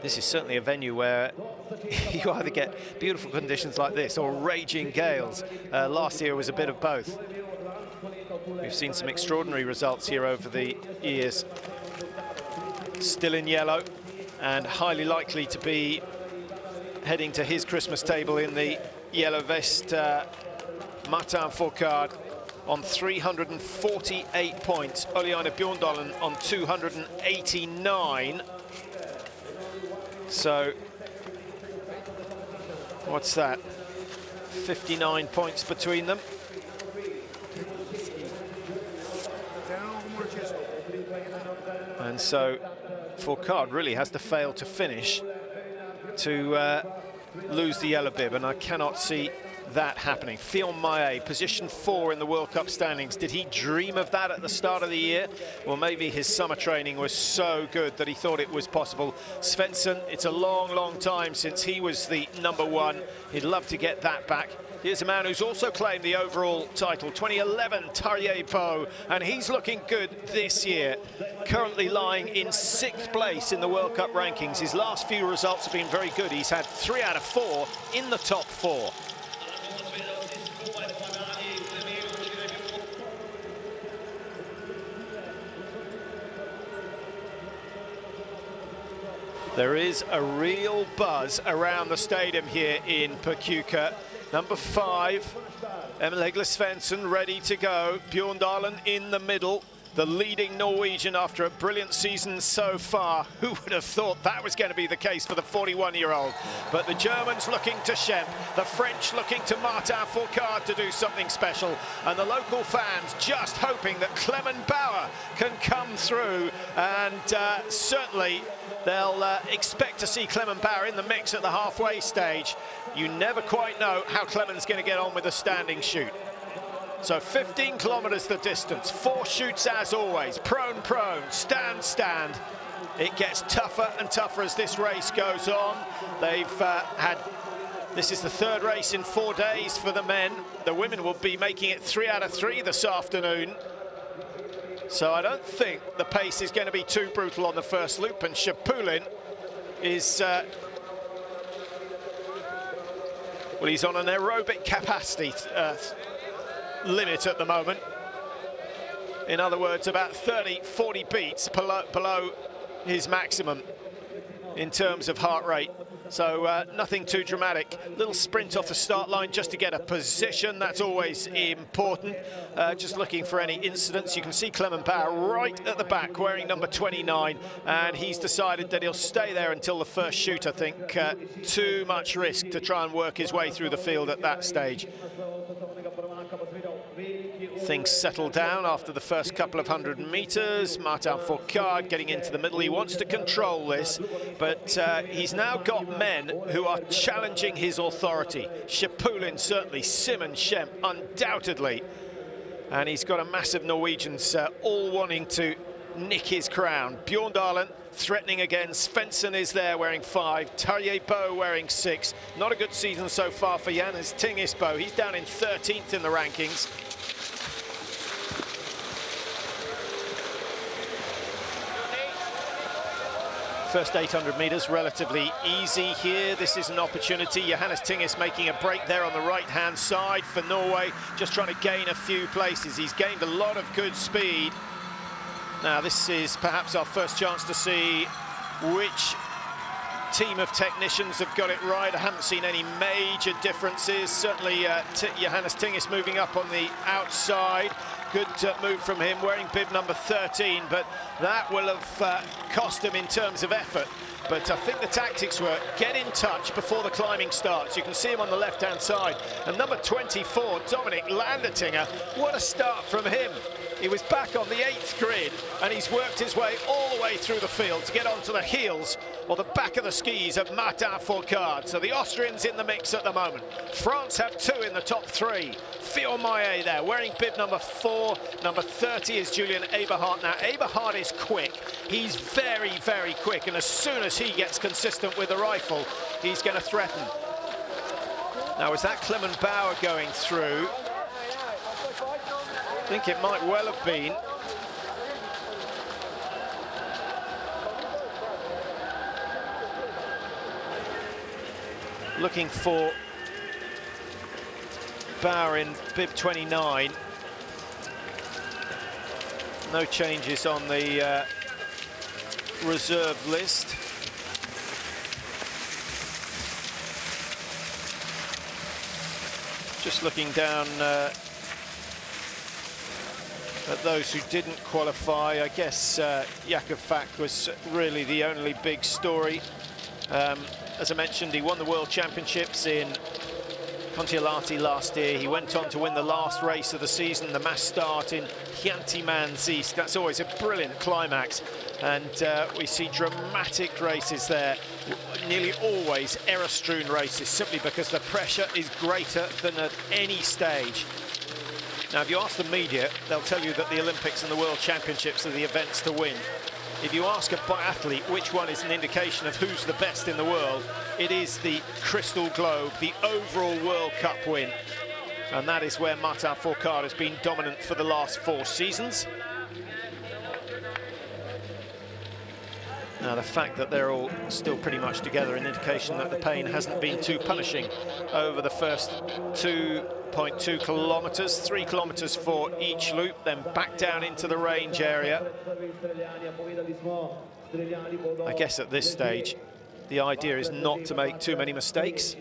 This is certainly a venue where you either get beautiful conditions like this or raging gales. Last year was a bit of both. We've seen some extraordinary results here over the years. Still in yellow and highly likely to be heading to his Christmas table in the yellow vest. Martin Fourcade on 348 points. Oliana Bjorndalen on 289. So, what's that? 59 points between them. And so, Fourcade really has to fail to finish to lose the yellow bib, and I cannot see that happening. Fillon-Maillet, position 4 in the World Cup standings. Did he dream of that at the start of the year? Well, maybe his summer training was so good that he thought it was possible. Svendsen, it's a long, long time since he was the #1. He'd love to get that back. Here's a man who's also claimed the overall title, 2011, Tarjei Bo, and he's looking good this year. Currently lying in 6th place in the World Cup rankings. His last few results have been very good. He's had 3 out of 4 in the top 4. There is a real buzz around the stadium here in Pokljuka. Number 5, Emil Hegle Svendsen, ready to go. Bjorndalen in the middle, the leading Norwegian after a brilliant season so far. Who would have thought that was going to be the case for the 41-year-old? But the Germans looking to Schempp, the French looking to Martin Fourcade to do something special, and the local fans just hoping that Clement Bauer can come through, and certainly they'll expect to see Clement Bauer in the mix at the halfway stage. You never quite know how Clement's going to get on with the standing shoot. So 15 kilometers the distance, 4 shoots as always, prone, prone, stand, stand. It gets tougher and tougher as this race goes on. They've this is the 3rd race in 4 days for the men. The women will be making it 3 out of 3 this afternoon. So I don't think the pace is going to be too brutal on the first loop, and Chapulin is well, he's on an aerobic capacity limit at the moment. In other words, about 30-40 beats below his maximum in terms of heart rate. So nothing too dramatic. Little sprint off the start line just to get a position. That's always important. Just looking for any incidents. You can see Clement Bauer right at the back wearing number 29, and he's decided that he'll stay there until the first shoot, I think. Too much risk to try and work his way through the field at that stage. Things settle down after the first couple of 100 meters. Martin Fourcade getting into the middle. He wants to control this, but he's now got men who are challenging his authority. Chapulin certainly, Simon Schempp undoubtedly, and he's got a massive Norwegians all wanting to nick his crown. Bjorndalen threatening again. Svendsen is there wearing 5. Tarjei Bo wearing 6. Not a good season so far for Johannes Tingesbo. He's down in 13th in the rankings. First 800 meters relatively easy here. This is an opportunity. Johannes Tinges making a break there on the right-hand side for Norway, just trying to gain a few places. He's gained a lot of good speed. Now this is perhaps our first chance to see which team of technicians have got it right. I haven't seen any major differences. Certainly Johannes Tinges moving up on the outside. Good move from him, wearing bib number 13, but that will have cost him in terms of effort. But I think the tactics were get in touch before the climbing starts. You can see him on the left-hand side. And number 24, Dominic Landertinger, what a start from him. He was back on the 8th grid, and he's worked his way all the way through the field to get onto the heels or the back of the skis of Martin Fourcade. So the Austrians in the mix at the moment. France have 2 in the top 3. Fillon-Maillet there, wearing bib number 4. Number 30 is Julian Eberhardt. Now, Eberhardt is quick. He's very, very quick, and as soon as he gets consistent with the rifle, he's going to threaten. Now, is that Clement Bauer going through? I think it might well have been. looking for Bauer in bib 29. No changes on the reserve list. Just looking down at those who didn't qualify. I guess Jakob Fak was really the only big story. As I mentioned, he won the World Championships in Kontiolahti last year. He went on to win the last race of the season, the mass start in Hyanti-Mansisk. That's always a brilliant climax, and we see dramatic races there, nearly always error-strewn races, simply because the pressure is greater than at any stage. Now, if you ask the media, they'll tell you that the Olympics and the World Championships are the events to win. If you ask a biathlete which one is an indication of who's the best in the world, it is the Crystal Globe, the overall World Cup win. And that is where Martin Fourcade has been dominant for the last 4 seasons. Now, the fact that they're all still pretty much together, an indication that the pain hasn't been too punishing over the first 2.2 kilometres, 3 kilometres for each loop, then back down into the range area. I guess at this stage, the idea is not to make too many mistakes.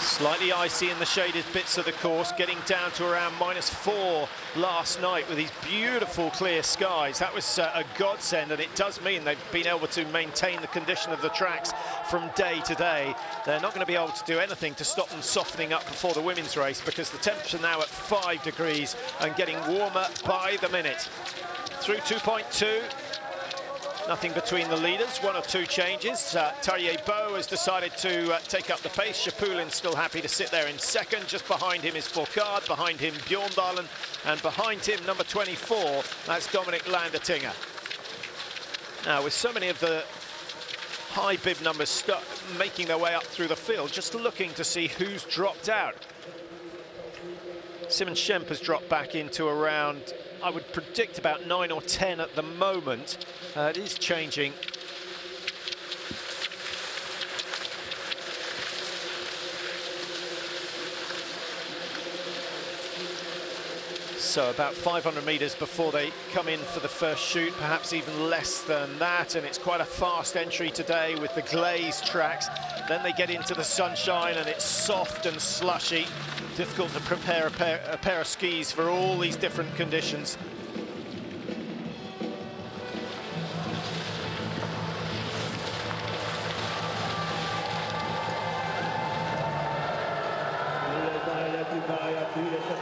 Slightly icy in the shaded bits of the course, getting down to around -4 last night with these beautiful clear skies. That was a godsend, and it does mean they've been able to maintain the condition of the tracks from day to day. They're not going to be able to do anything to stop them softening up before the women's race, because the temperature now at 5 degrees and getting warmer by the minute. Through 2.2. Nothing between the leaders, 1 or 2 changes. Tarjei Bo has decided to take up the pace. Shapulin's still happy to sit there in second. Just behind him is Fourcade, behind him Bjorndalen, and behind him, number 24, that's Dominic Landertinger. Now, with so many of the high bib numbers making their way up through the field, just looking to see who's dropped out. Simon Schemp has dropped back into around, I would predict, about 9 or 10 at the moment. It is changing. So about 500 metres before they come in for the first shoot, perhaps even less than that, and it's quite a fast entry today with the glazed tracks. Then they get into the sunshine and it's soft and slushy. Difficult to prepare a pair of skis for all these different conditions.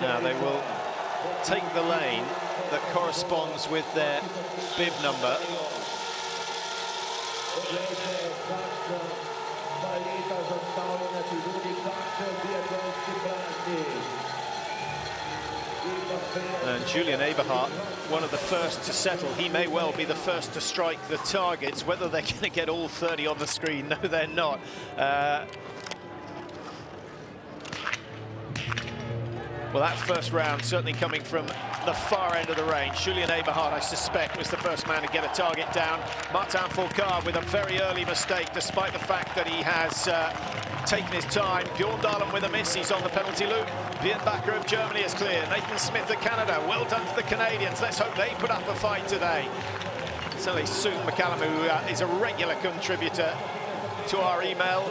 Now they will take the lane that corresponds with their bib number. And Julian Eberhardt, one of the first to settle. He may well be the first to strike the targets. Whether they're going to get all 30 on the screen, no, they're not. Well, that first round certainly coming from the far end of the range. Julian Eberhardt, I suspect, was the first man to get a target down. Martin Fourcade with a very early mistake, despite the fact that he has taken his time. Bjorndalen with a miss, he's on the penalty loop. Birnbacher of Germany is clear. Nathan Smith of Canada, well done to the Canadians. Let's hope they put up a fight today. Certainly Susan McCallum, who is a regular contributor to our email,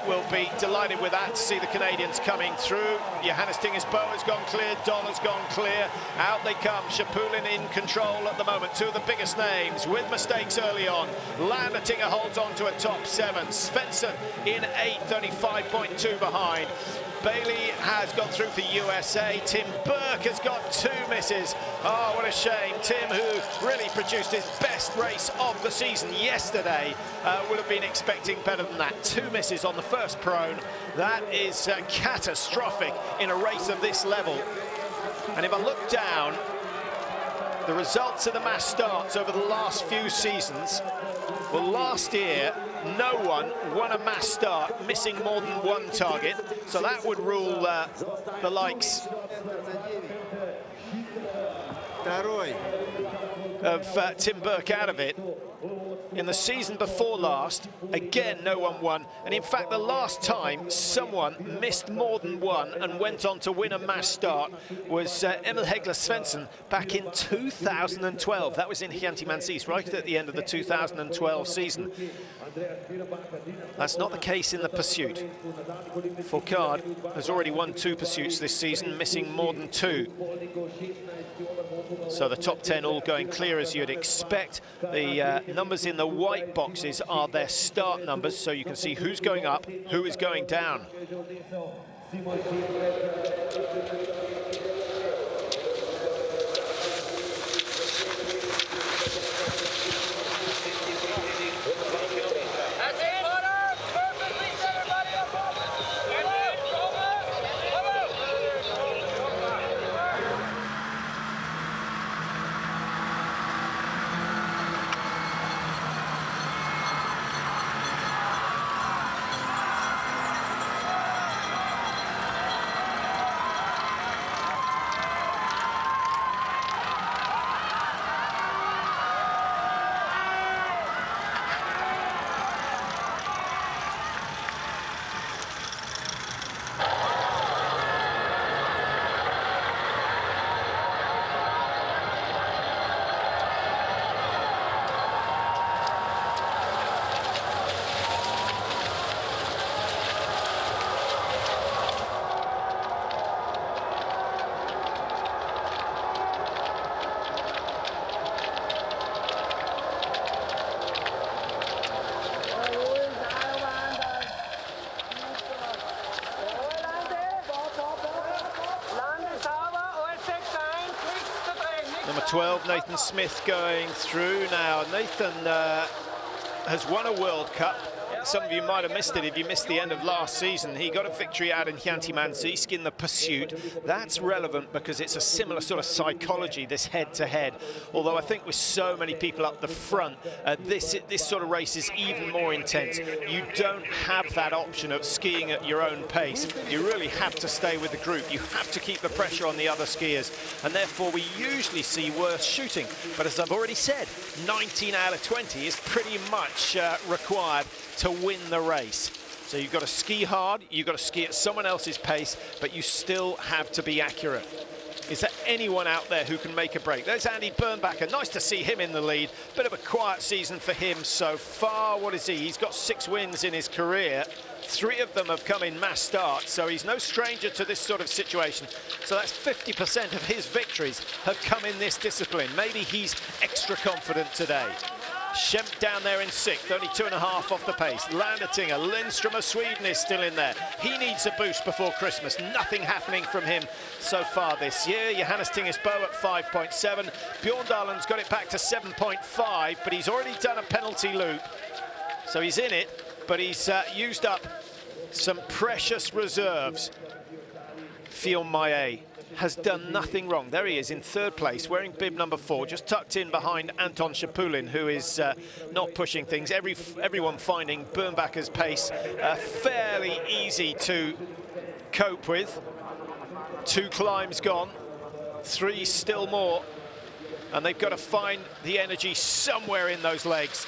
will be delighted with that, to see the Canadians coming through. Johannes Tinges Bo has gone clear, Don has gone clear. Out they come, Shapulin in control at the moment. 2 of the biggest names with mistakes early on. Landertinger holds on to a top 7. Svensson in 8th, only 5.2 behind. Bailey has got through for USA. Tim Burke has got 2 misses. Oh, what a shame. Tim, who really produced his best race of the season yesterday, would have been expecting better than that. 2 misses on the first prone. That is catastrophic in a race of this level. And if I look down the results of the mass starts over the last few seasons, well, last year, no one won a mass start missing more than 1 target. So that would rule the likes of Tim Burke out of it. In the season before last, again, no one won. And in fact, the last time someone missed more than one and went on to win a mass start was Emil Hegle Svendsen back in 2012. That was in Chianti-Mansis, right at the end of the 2012 season. That's not the case in the pursuit. Fourcade has already won 2 pursuits this season, missing more than 2. So the top 10 all going clear as you'd expect. The numbers in the white boxes are their start numbers, so you can see who's going up, who is going down. Number 12, Nathan Smith going through now. Nathan has won a World Cup. Some of you might have missed it if you missed the end of last season. He got a victory out in Chianti-Mansis in the pursuit. That's relevant because it's a similar sort of psychology, this head-to-head. Although I think with so many people up the front, this sort of race is even more intense. You don't have that option of skiing at your own pace. You really have to stay with the group. You have to keep the pressure on the other skiers. And therefore, we usually see worse shooting. But as I've already said, 19 out of 20 is pretty much required to win the race. So you've got to ski hard, you've got to ski at someone else's pace, but you still have to be accurate. Is there anyone out there who can make a break? There's Andy Bernbacher. Nice to see him in the lead. Bit of a quiet season for him so far. What is he? He's got 6 wins in his career. 3 of them have come in mass starts, so he's no stranger to this sort of situation. So that's 50% of his victories have come in this discipline. Maybe he's extra confident today. Schemp down there in 6th, only 2.5 off the pace. Landertinger, Lindstrom of Sweden is still in there. He needs a boost before Christmas. Nothing happening from him so far this year. Johannes Tingesbo at 5.7. Bjorndallen's got it back to 7.5, but he's already done a penalty loop. So he's in it, but he's used up some precious reserves. Fion Maillet has done nothing wrong. There he is in 3rd place, wearing bib number 4, just tucked in behind Anton Shapulin, who is not pushing things. Everyone finding Bernbacher's pace fairly easy to cope with. 2 climbs gone, 3 still more, and they've got to find the energy somewhere in those legs.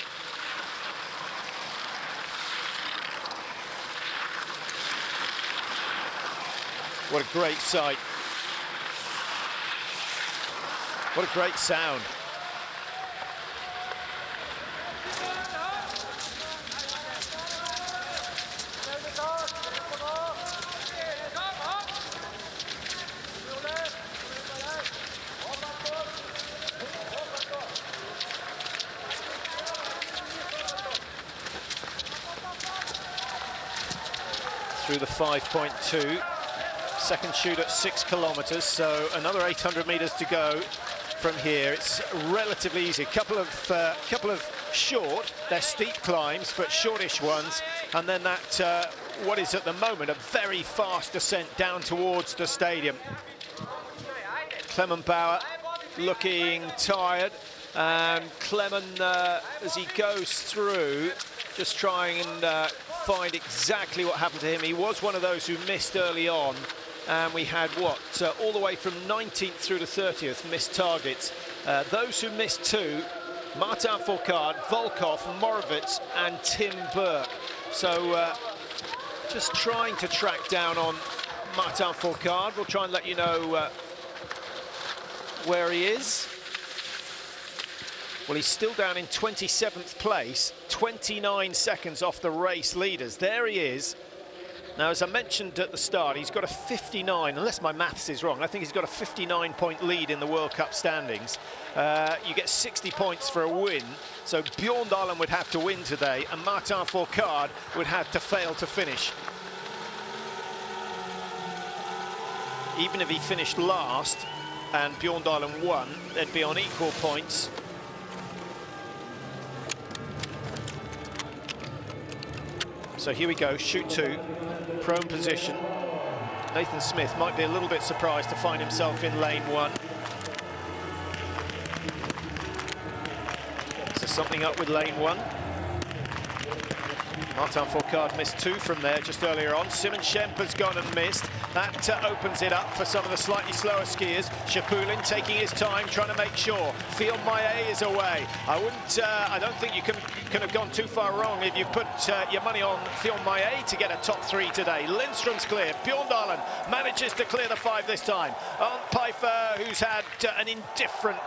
What a great sight. What a great sound. Through the 5.2. Second shoot at 6 kilometers, so another 800 meters to go from here. It's relatively easy. Couple of short, they're steep climbs, but shortish ones, and then that what is at the moment a very fast descent down towards the stadium. Clement Bauer looking tired, and Clement as he goes through, just trying and find exactly what happened to him. He was one of those who missed early on. and we had what, all the way from 19th through to 30th missed targets. Those who missed 2, Martin Fourcade, Volkov, Morovitz and Tim Burke. So just trying to track down on Martin Fourcade. We'll try and let you know where he is. Well, he's still down in 27th place, 29 seconds off the race leaders. There he is. Now, as I mentioned at the start, he's got a 59, unless my maths is wrong, I think he's got a 59-point lead in the World Cup standings. You get 60 points for a win, so Bjorndalen would have to win today, and Martin Fourcade would have to fail to finish. Even if he finished last and Bjorndalen won, they'd be on equal points. So here we go, shoot 2, prone position. Nathan Smith might be a little bit surprised to find himself in lane 1. So something up with lane 1. Martin Fourcade missed 2 from there just earlier on. Simon Schemp has gone and missed. That opens it up for some of the slightly slower skiers. Shapulin taking his time, trying to make sure. Fion Maillet is away. I don't think you can have gone too far wrong if you put your money on Fion Maillet to get a top 3 today. Lindstrom's clear. Bjorndalen manages to clear the 5 this time. Arndt Pfeiffer, who's had an indifferent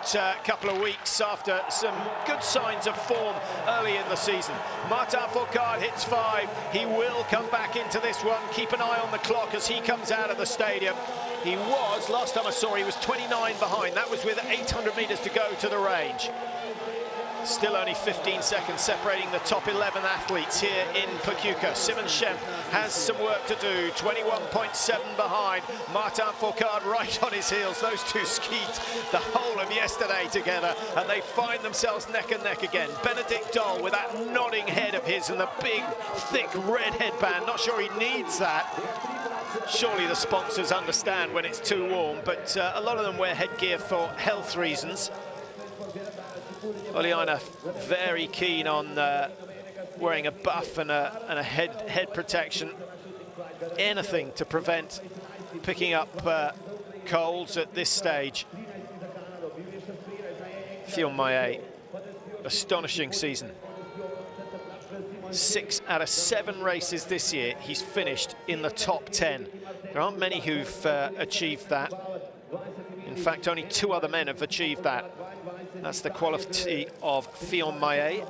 couple of weeks after some good signs of form early in the season. Martin Fourcade hits 5. He will come back into this one. Keep an eye on the clock as he comes out of the stadium. He was, last time I saw, he was 29 behind. That was with 800 meters to go to the range. Still only 15 seconds separating the top 11 athletes here in Pokljuka. Simon Schemp has some work to do, 21.7 behind. Martin Fourcade right on his heels. Those two skied the whole of yesterday together, and they find themselves neck and neck again. Benedict Doll with that nodding head of his and the big, thick red headband. Not sure he needs that. Surely the sponsors understand when it's too warm, but a lot of them wear headgear for health reasons. Oliana very keen on wearing a buff and a head protection. Anything to prevent picking up colds at this stage. Fion Maillet, astonishing season. 6 out of 7 races this year, he's finished in the top 10. There aren't many who've achieved that. In fact, only 2 other men have achieved that. That's the quality of Fion Maillet.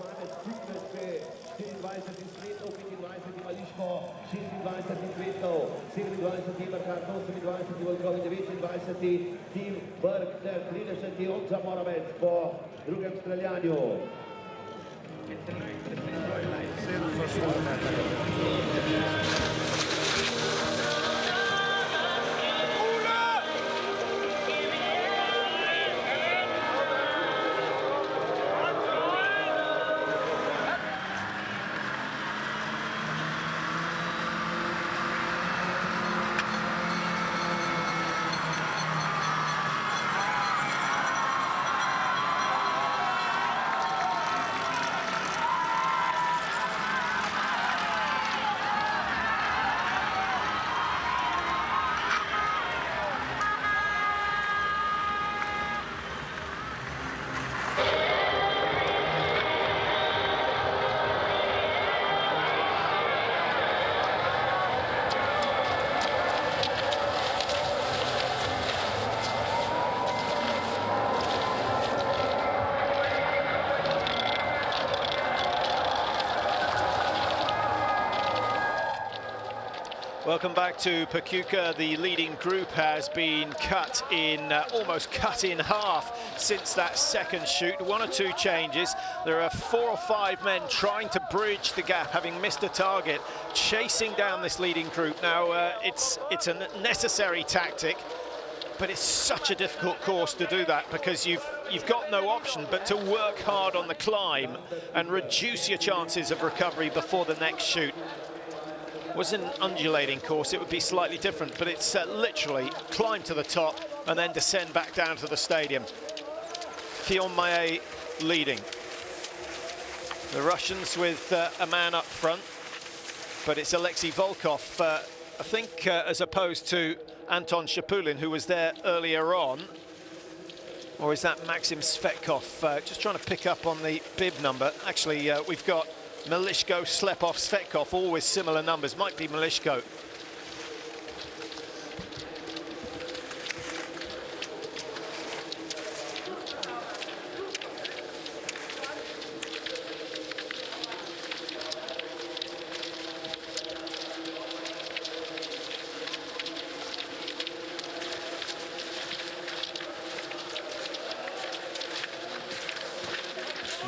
Welcome back to Pokljuka. The leading group has been cut in, almost cut in half since that second shoot. 1 or 2 changes. There are 4 or 5 men trying to bridge the gap, having missed a target, chasing down this leading group. Now, it's a necessary tactic, but it's such a difficult course to do that because you've got no option but to work hard on the climb and reduce your chances of recovery before the next shoot. Was an undulating course, it would be slightly different, but it's literally climb to the top and then descend back down to the stadium. Fion Maillet leading. The Russians with a man up front, but it's Alexei Volkov, I think, as opposed to Anton Shapulin, who was there earlier on. Or is that Maxim Svetkov? Just trying to pick up on the bib number. Actually, we've got Milishko, Slepov, Svetkov, all with similar numbers. Might be Milishko.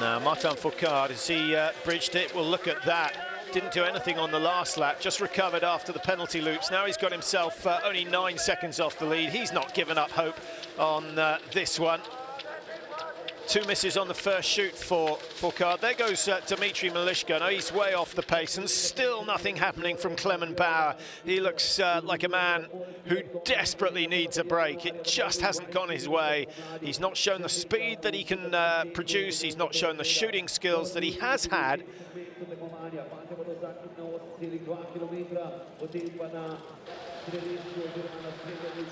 Now, Martin Fourcade, as he bridged it, we'll look at that. Didn't do anything on the last lap, just recovered after the penalty loops. Now he's got himself only 9 seconds off the lead. He's not given up hope on this one. 2 misses on the first shoot for Fourcade. There goes Dmitry Milishko. Now he's way off the pace, and still nothing happening from Clement Bauer. He looks like a man who desperately needs a break. It just hasn't gone his way. He's not shown the speed that he can produce. He's not shown the shooting skills that he has had.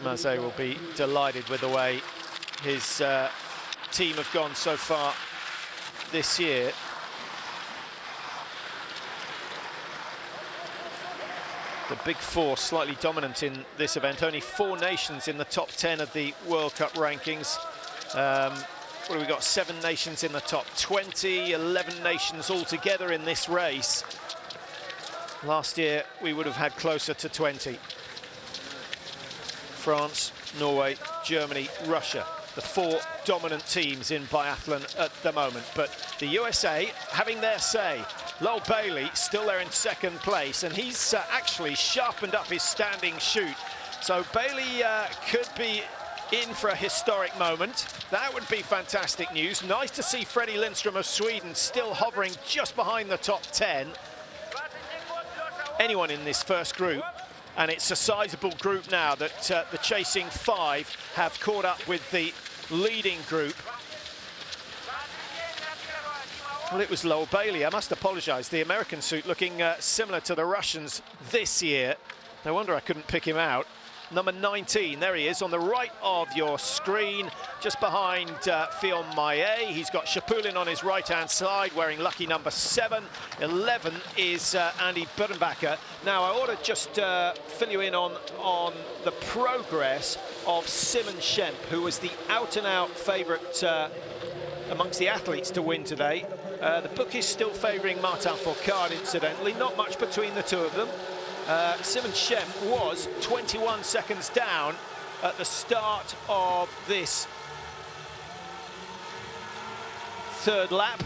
Mazet will be delighted with the way his team have gone so far this year. The Big Four slightly dominant in this event. Only 4 nations in the top 10 of the World Cup rankings. What have we got? 7 nations in the top 20, 11 nations altogether in this race. Last year we would have had closer to 20. France, Norway, Germany, Russia. The 4 dominant teams in biathlon at the moment. But the USA having their say. Lowell Bailey still there in 2nd place, and he's actually sharpened up his standing shoot. So Bailey could be in for a historic moment. That would be fantastic news. Nice to see Freddie Lindström of Sweden still hovering just behind the top 10. Anyone in this first group, and it's a sizable group now that the chasing 5 have caught up with the leading group. Well, it was Lowell Bailey. I must apologise. The American suit looking similar to the Russians this year. No wonder I couldn't pick him out. Number 19, there he is on the right of your screen, just behind Fillon Maillet. He's got Shapulin on his right-hand side, wearing lucky number 7. 11 is Andy Birnbacher. Now, I ought to just fill you in on the progress of Simon Schemp, who was the out-and-out favourite amongst the athletes to win today. The book is still favouring Martin Fourcade, incidentally. Not much between the two of them. Simon Schemp was 21 seconds down at the start of this 3rd lap.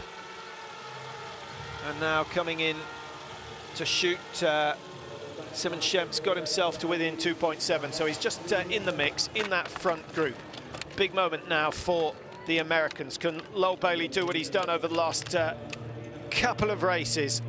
And now coming in to shoot, Simon Schemp's got himself to within 2.7, so he's just in the mix in that front group. Big moment now for the Americans. Can Lowell Bailey do what he's done over the last couple of races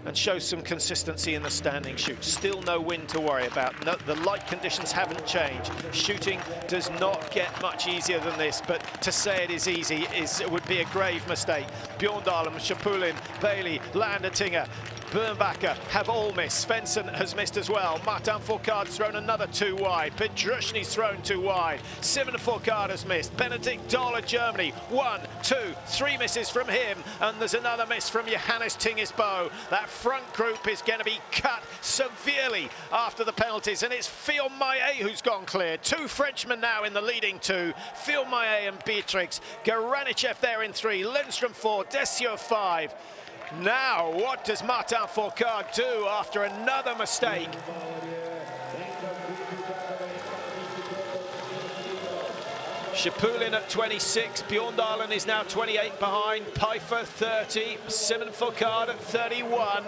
and show some consistency in the standing shoot? Still no wind to worry about. No, the light conditions haven't changed. Shooting does not get much easier than this, but to say it is easy would be a grave mistake. Bjorndalen, Shapulin, Bailey, Landertinger, Birnbacher have all missed. Svensson has missed as well. Martin Fourcade's thrown another 2 wide. Petrushny's thrown 2 wide. Simon Fourcade has missed. Benedikt Dahl of Germany. 1, 2, 3 misses from him. And there's another miss from Johannes Tingesbo. That front group is going to be cut severely after the penalties. And it's Fillon Maillet who's gone clear. 2 Frenchmen now in the leading 2. Fillon Maillet and Beatrix. Garanichev there in 3. Lindström 4. Desio 5. Now, what does Martin Fourcade do after another mistake? Shapulin at 26, Bjorndalen is now 28 behind, Pfeiffer 30, Simon Fourcade at 31.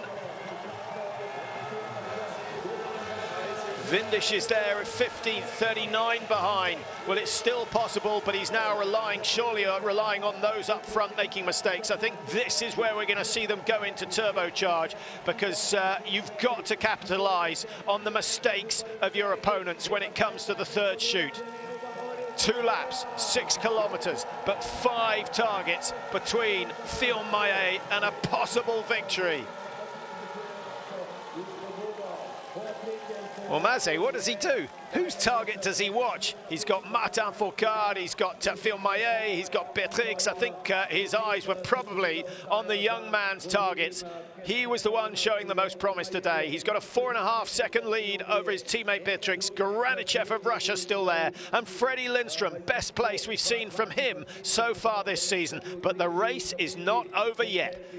Vindish is there at 50, 39 behind. Well, it's still possible, but he's now surely relying on those up front making mistakes. I think this is where we're going to see them go into turbocharge, because you've got to capitalise on the mistakes of your opponents when it comes to the 3rd shoot. 2 laps, 6 kilometres, but 5 targets between Fillon Maillet and a possible victory. Well, Mazet, what does he do? Whose target does he watch? He's got Martin Fourcade, he's got Phil Maillet, he's got Beatrix. I think his eyes were probably on the young man's targets. He was the one showing the most promise today. He's got a 4.5-second lead over his teammate Beatrix. Garanichev of Russia still there. And Freddie Lindstrom, best place we've seen from him so far this season. But the race is not over yet.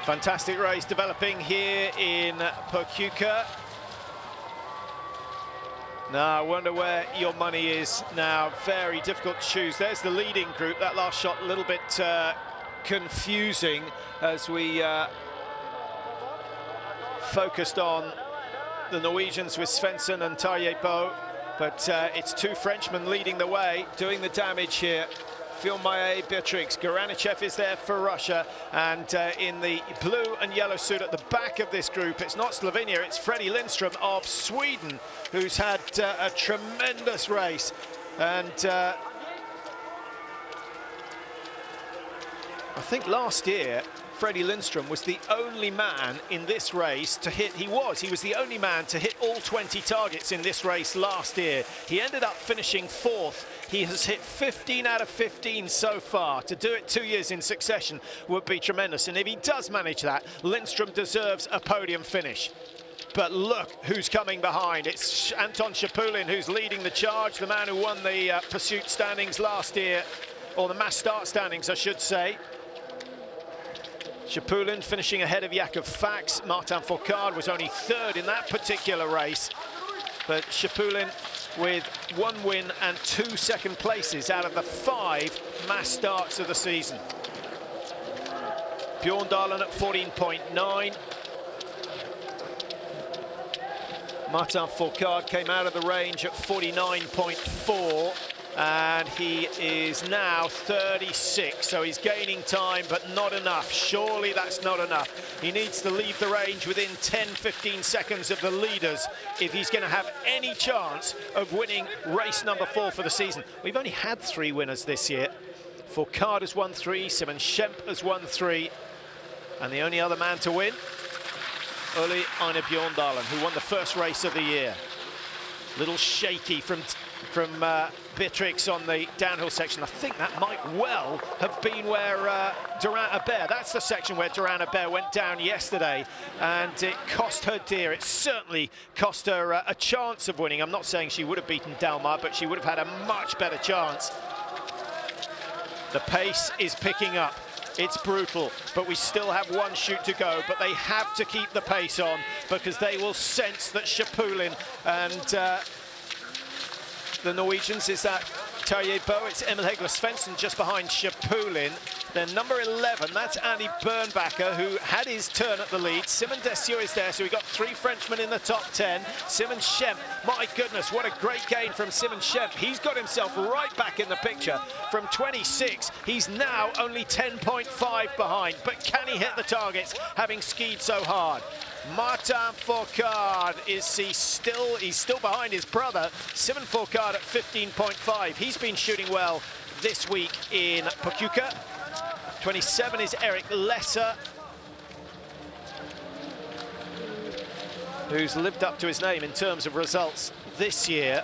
Fantastic race developing here in Pokljuka. Now, I wonder where your money is now. Very difficult to choose. There's the leading group. That last shot a little bit confusing as we focused on the Norwegians with Svendsen and Tarjei Bo. But it's two Frenchmen leading the way, doing the damage here. Phil Maillet, Beatrix. Garanichev is there for Russia. And in the blue and yellow suit at the back of this group, it's not Slovenia, it's Freddie Lindstrom of Sweden, who's had a tremendous race. And I think last year, Freddie Lindstrom was the only man in this race to hit, he was the only man to hit all 20 targets in this race last year. He ended up finishing 4th. He has hit 15 out of 15 so far. To do it 2 years in succession would be tremendous. And if he does manage that, Lindstrom deserves a podium finish. But look who's coming behind. It's Anton Shapulin who's leading the charge, the man who won the pursuit standings last year, or the mass start standings, I should say. Shapulin finishing ahead of Jakub Fax. Martin Fourcade was only 3rd in that particular race. But Shapulin with 1 win and 2 second places out of the 5 mass starts of the season. Bjorndalen at 14.9. Martin Fourcade came out of the range at 49.4. And he is now 36, so he's gaining time, but not enough. Surely that's not enough. He needs to leave the range within 10-15 seconds of the leaders if he's going to have any chance of winning race number 4 for the season. We've only had 3 winners this year. Fourcade has won 3, Simon Schemp has won 3, and the only other man to win, Ole Einar Bjorndalen, who won the first race of the year. Little shaky from Beatrix on the downhill section. I think that might well have been where Durand-Hebert, that's the section where Durand-Hebert went down yesterday, and it cost her dear. It certainly cost her a chance of winning. I'm not saying she would have beaten Delmar, but she would have had a much better chance. The pace is picking up. It's brutal, but we still have 1 shoot to go, but they have to keep the pace on because they will sense that Shapulin and the Norwegians, is that Tarjei Bo, it's Emil Hegle Svendsen just behind Shapulin. Then number 11, that's Andy Bernbacher, who had his turn at the lead. Simon Dessieux is there, so we got 3 Frenchmen in the top 10. Simon Schemp, my goodness, what a great gain from Simon Schemp. He's got himself right back in the picture. From 26, he's now only 10.5 behind. But can he hit the targets, having skied so hard? Martin Fourcade, he's still behind his brother, Simon Fourcade at 15.5. He's been shooting well this week in Pokljuka. 27 is Eric Lesser, who's lived up to his name in terms of results this year.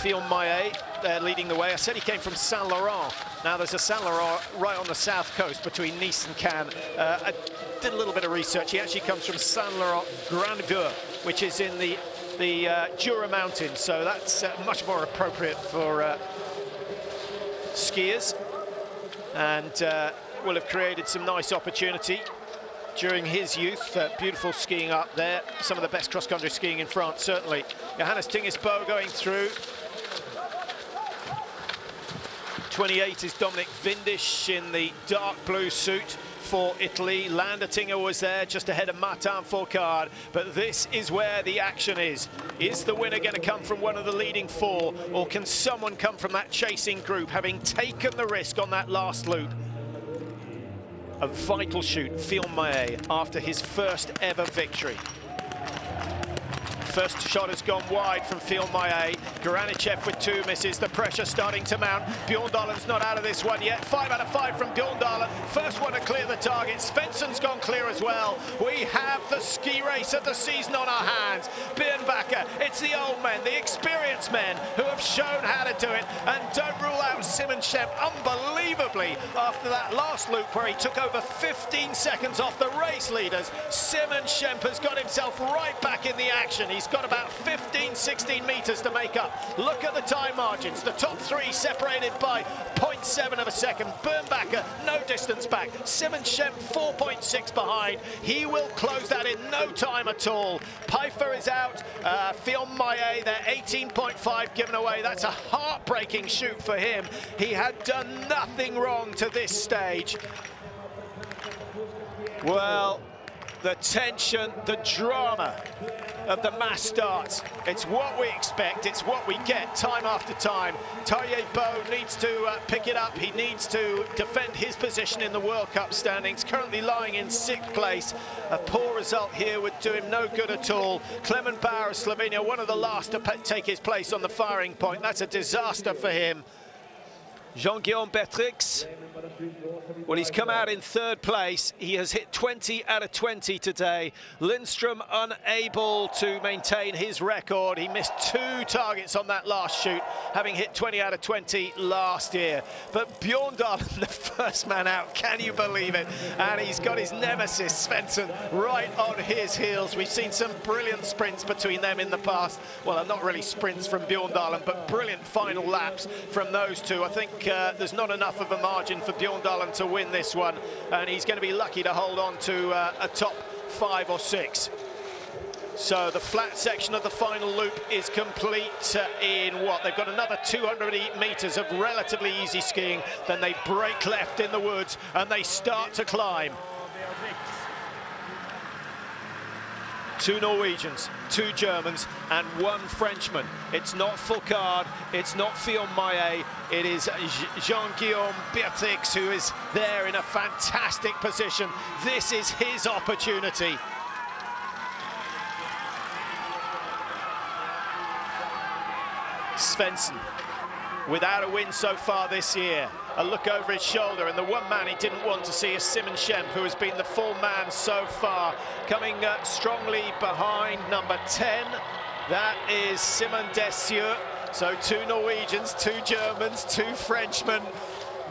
Fillon Maillet there leading the way. I said he came from Saint Laurent. Now there's a Saint Laurent right on the south coast between Nice and Cannes. I did a little bit of research. He actually comes from Saint Laurent Grandvieux, which is in the Jura Mountains, so that's much more appropriate for skiers, and will have created some nice opportunity during his youth. Beautiful skiing up there, some of the best cross-country skiing in France, certainly. Johannes Tingesbo going through. 28 is Dominic Vindisch in the dark blue suit for Italy. Landertinger was there just ahead of Martin Fourcade, but this is where the action is. Is the winner going to come from one of the leading four, or can someone come from that chasing group, having taken the risk on that last loop? A vital shoot, Fillon Maillet, after his first ever victory. First shot has gone wide from Fillon Maillet. Granichev with 2 misses. The pressure starting to mount. Bjorndalen not out of this one yet. 5 out of 5 from Bjorndalen. First one to clear the target. Svendsen's gone clear as well. We have the ski race of the season on our hands. Birnbacher, it's the old men, the experienced men who have shown how to do it. And don't rule out Simon Schempp unbelievably after that last loop where he took over 15 seconds off the race leaders. Simon Schempp has got himself right back in the action. He's got about 15, 16 meters to make up. Look at the time margins. The top 3 separated by 0.7 of a second. Birnbacher, no distance back. Simon Schempp, 4.6 behind. He will close that in no time at all. Pfeiffer is out. Fillon Maillet, they're 18.5 given away. That's a heartbreaking shoot for him. He had done nothing wrong to this stage. Well, the tension, the drama of the mass starts. It's what we expect, it's what we get time after time. Tarjei Bø needs to pick it up. He needs to defend his position in the World Cup standings, currently lying in 6th place. A poor result here would do him no good at all. Clement Bauer of Slovenia, one of the last to take his place on the firing point. That's a disaster for him. Jean-Guillaume Beatrix, well, he's come out in 3rd place. He has hit 20 out of 20 today. Lindström unable to maintain his record. He missed 2 targets on that last shoot, having hit 20 out of 20 last year. But Bjorndalen, the first man out, can you believe it? And he's got his nemesis, Svendsen, right on his heels. We've seen some brilliant sprints between them in the past. Well, not really sprints from Bjorndalen, but brilliant final laps from those two. I think there's not enough of a margin for Bjorndalen to win this one, and he's going to be lucky to hold on to a top 5 or 6. So the flat section of the final loop is complete in what? They've got another 200 meters of relatively easy skiing. Then they break left in the woods and they start to climb. 2 Norwegians, 2 Germans, and 1 Frenchman. It's not Fourcade, it's not Fillon Maillet, it is Jean-Guillaume Beatrix who is there in a fantastic position. This is his opportunity. Svendsen, without a win so far this year. A look over his shoulder, and the one man he didn't want to see is Simon Schempp, who has been the full man so far, coming strongly behind number 10. That is Simon Dessieux. So 2 Norwegians, 2 Germans, 2 Frenchmen.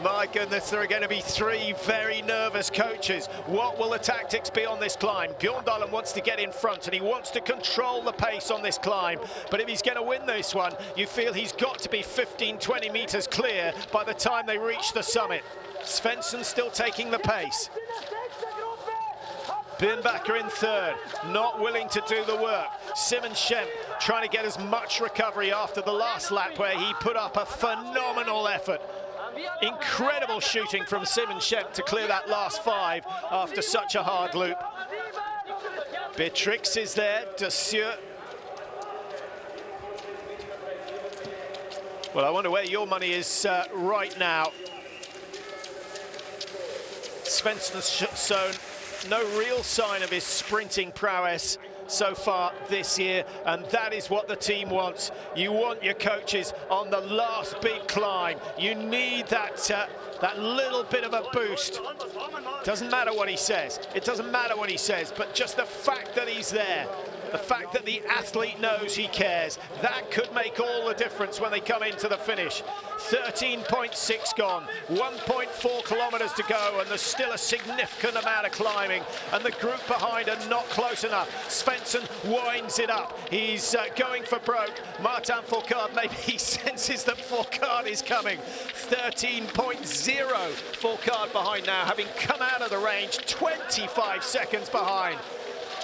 My goodness, there are going to be 3 very nervous coaches. What will the tactics be on this climb? Bjorndalen wants to get in front and he wants to control the pace on this climb. But if he's going to win this one, you feel he's got to be 15, 20 meters clear by the time they reach the summit. Svendsen still taking the pace. Birnbacher in 3rd, not willing to do the work. Simon Schempp trying to get as much recovery after the last lap where he put up a phenomenal effort. Incredible shooting from Simon Schempp to clear that last 5 after such a hard loop. Beatrix is there, Dessieux. Well, I wonder where your money is right now. Svendsen's shown no real sign of his sprinting prowess so far this year, and that is what the team wants. You want your coaches on the last big climb. You need that that little bit of a boost. Doesn't matter what he says. It doesn't matter what he says, but just the fact that he's there The fact that the athlete knows he cares, that could make all the difference when they come into the finish. 13.6 gone, 1.4 kilometers to go, and there's still a significant amount of climbing, and the group behind are not close enough. Svendsen winds it up. He's going for broke. Martin Fourcade, maybe he senses that Fourcade is coming. 13.0 Fourcade behind now, having come out of the range, 25 seconds behind.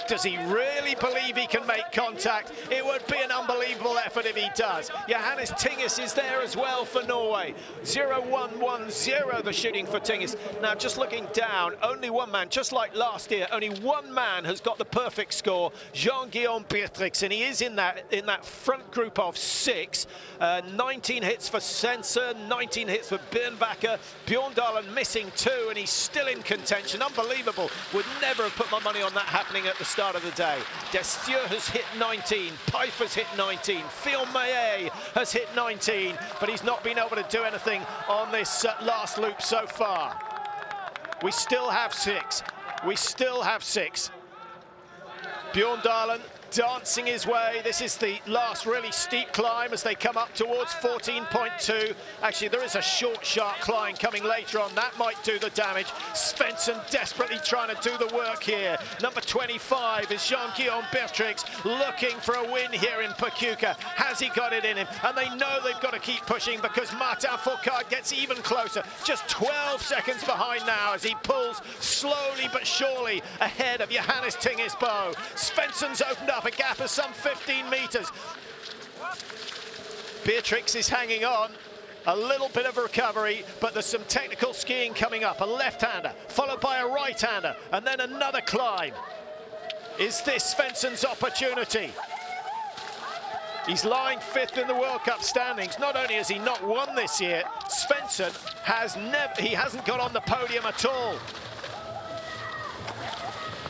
Does he really believe he can make contact? It would be an unbelievable effort if he does. Johannes Tingis is there as well for Norway. 0-1-1-0 the shooting for Tingis. Now just looking down, only one man, just like last year, only one man has got the perfect score, Jean-Guillaume Beatrix, and he is in that front group of 6. 19 hits for Svendsen, 19 hits for Birnbacher, Bjorndalen missing 2, and he's still in contention. Unbelievable. Would never have put my money on that happening at the start of the day. Destieux has hit 19, Pfeiffer's hit 19, Filmayer has hit 19, but he's not been able to do anything on this last loop so far. We still have 6. We still have 6. Bjorndalen dancing his way. This is the last really steep climb as they come up towards 14.2. Actually, there is a short, sharp climb coming later on. That might do the damage. Svendsen desperately trying to do the work here. Number 25 is Jean-Guillaume Beatrix, looking for a win here in Pokljuka. Has he got it in him? And they know they've got to keep pushing because Martin Fourcade gets even closer. Just 12 seconds behind now as he pulls slowly but surely ahead of Johannes Tingis Bo. Svendsen's opened up a gap of some 15 meters. Beatrix is hanging on. A little bit of recovery, but there's some technical skiing coming up. A left-hander, followed by a right-hander, and then another climb. Is this Svendsen's opportunity? He's lying 5th in the World Cup standings. Not only has he not won this year, Svendsen hasn't got on the podium at all.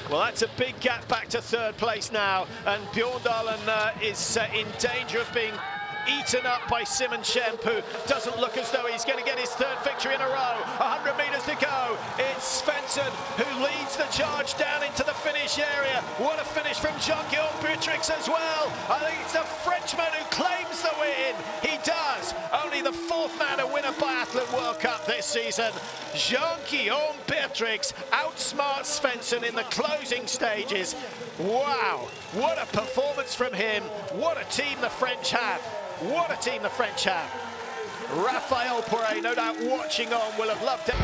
Well, that's a big gap back to 3rd place now, and Bjorndalen is in danger of being eaten up by Simon Schemp, who doesn't look as though he's going to get his 3rd victory in a row. 100 meters to go. It's Svendsen who leads the charge down into the finish area. What a finish from Jean-Guillaume Beatrix as well. I think it's the Frenchman who claims the win. He does. Only the 4th man to win a Biathlon World Cup this season. Jean-Guillaume Beatrix outsmarts Svendsen in the closing stages. Wow, what a performance from him. What a team the French have. What a team the French have. Raphael Poiré, no doubt watching on, will have loved it.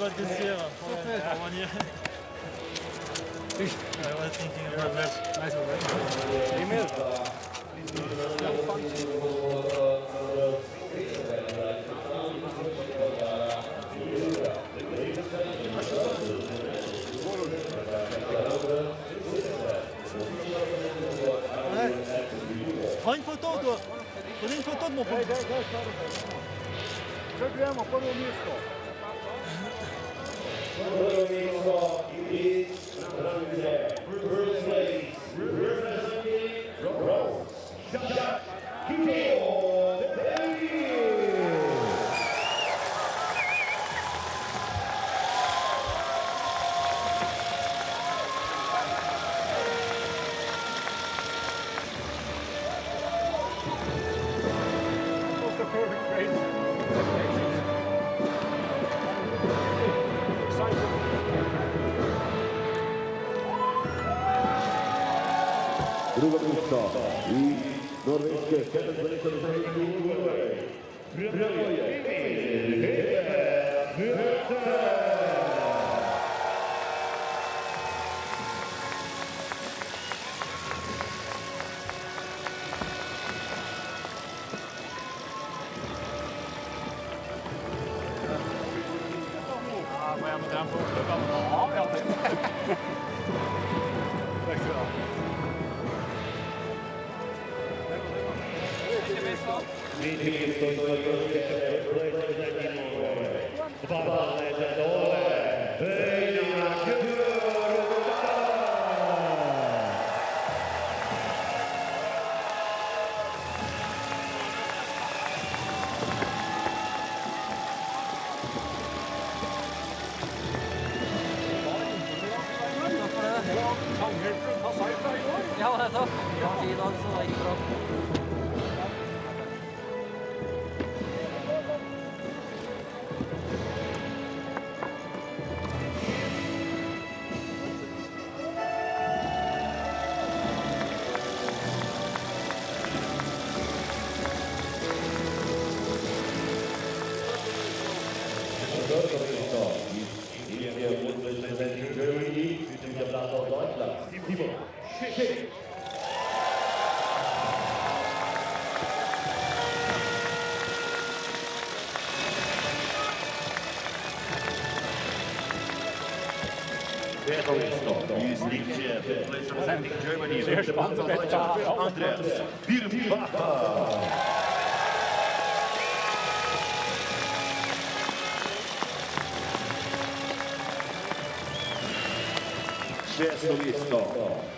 about this year. For 1 year. I was thinking about that. Nice one. Emil. Prends une photo, toi. Prenez une photo de mon pote. Čekujemo prvo mjesto. Prvo mjesto iz Francije, First Ladies, representing Rose, Jean-Guillaume. Drugo mjesto i norveške selekcioniste Emil Hegle Svendsen. Ja, nettopp. I dag så var det ikke bra. Beatrix is representing Germany, Andreas Biatix. Šesto mjesto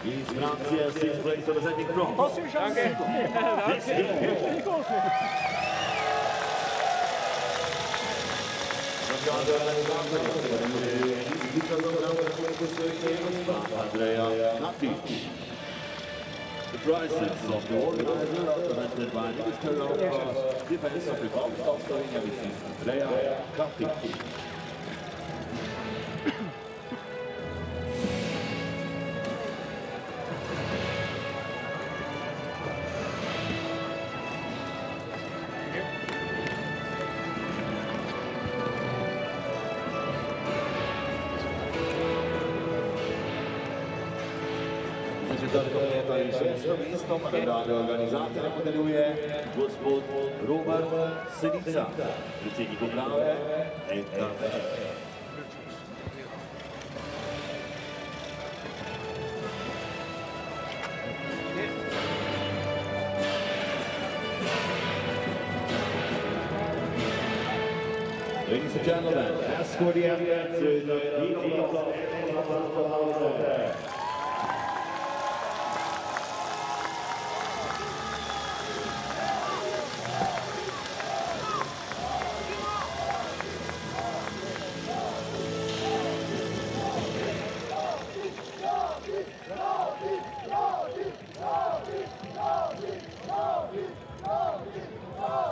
iz Francije, sixth place representing France. The prizes of the organizer are presented by Minister of Defense of the Commonwealth of Andrea Beatrix. Tady šesto místo federální organizátor podeluje gospod Robert Senica, předsedníku právě NKV. Ladies and gentlemen, escort the athletes to the